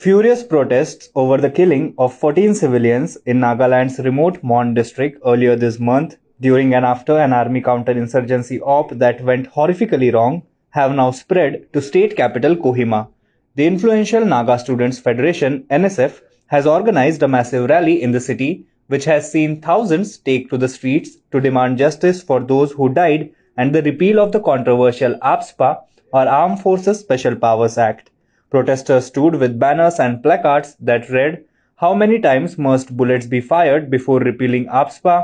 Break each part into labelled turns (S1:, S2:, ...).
S1: Furious protests over the killing of 14 civilians in Nagaland's remote Mon district earlier this month during and after an army counter-insurgency op that went horrifically wrong have now spread to state capital Kohima. The influential Naga Students Federation (NSF) has organized a massive rally in the city which has seen thousands take to the streets to demand justice for those who died and the repeal of the controversial AFSPA or Armed Forces Special Powers Act. Protesters stood with banners and placards that read, "How many times must bullets be fired before repealing AFSPA?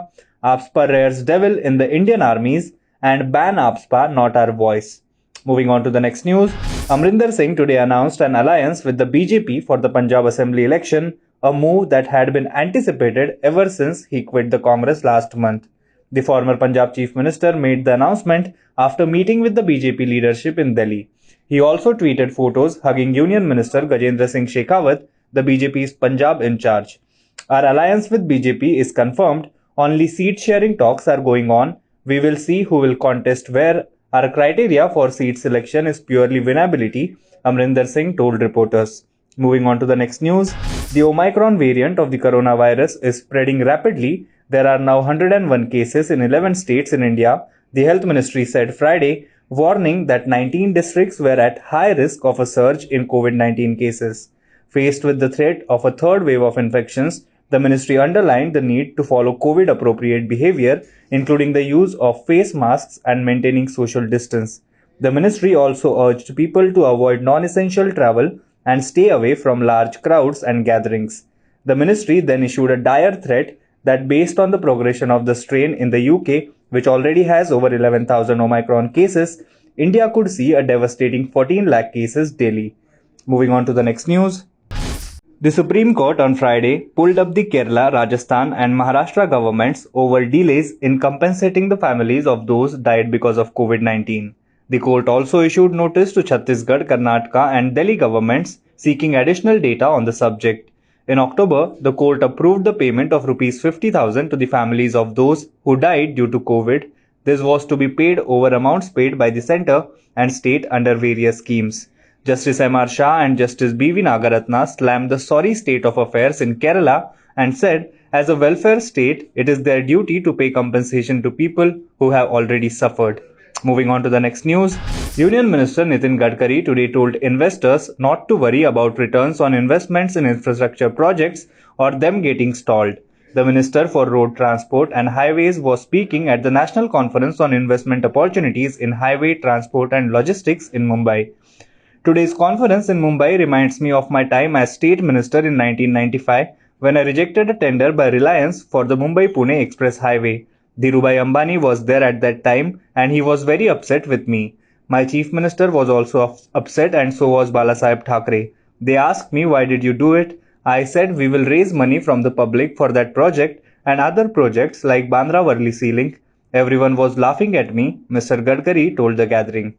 S1: AFSPA rears devil in the Indian armies and ban AFSPA, not our voice." Moving on to the next news, Amrinder Singh today announced an alliance with the BJP for the Punjab Assembly election, a move that had been anticipated ever since he quit the Congress last month. The former Punjab Chief Minister made the announcement after meeting with the BJP leadership in Delhi. He also tweeted photos hugging Union Minister Gajendra Singh Shekhawat, the BJP's Punjab in charge. "Our alliance with BJP is confirmed. Only seat sharing talks are going on. We will see who will contest where. Our criteria for seat selection is purely winnability," Amrinder Singh told reporters. Moving on to the next news, the Omicron variant of the coronavirus is spreading rapidly. There are now 101 cases in 11 states in India, the Health Ministry said Friday, warning that 19 districts were at high risk of a surge in COVID-19 cases. Faced with the threat of a third wave of infections, the ministry underlined the need to follow COVID-appropriate behavior, including the use of face masks and maintaining social distance. The ministry also urged people to avoid non-essential travel and stay away from large crowds and gatherings. The ministry then issued a dire threat that based on the progression of the strain in the UK, which already has over 11,000 Omicron cases, India could see a devastating 14 lakh cases daily. Moving on to the next news. The Supreme Court on Friday pulled up the Kerala, Rajasthan and Maharashtra governments over delays in compensating the families of those died because of COVID-19. The court also issued notice to Chhattisgarh, Karnataka and Delhi governments seeking additional data on the subject. In October, the court approved the payment of Rs 50,000 to the families of those who died due to COVID. This was to be paid over amounts paid by the centre and state under various schemes. Justice M.R. Shah and Justice B.V. Nagaratna slammed the sorry state of affairs in Kerala and said, as a welfare state, it is their duty to pay compensation to people who have already suffered. Moving on to the next news, Union Minister Nitin Gadkari today told investors not to worry about returns on investments in infrastructure projects or them getting stalled. The Minister for Road Transport and Highways was speaking at the National Conference on Investment Opportunities in Highway Transport and Logistics in Mumbai. Today's conference in Mumbai reminds me of my time as State Minister in 1995 when I rejected a tender by Reliance for the Mumbai-Pune Express Highway. Dhirubhai Ambani was there at that time and he was very upset with me. My Chief Minister was also upset and so was Balasaheb Thackeray. They asked me, why did you do it? I said we will raise money from the public for that project and other projects like Bandra-Worli Sea Link. Everyone was laughing at me, Mr. Gadkari told the gathering.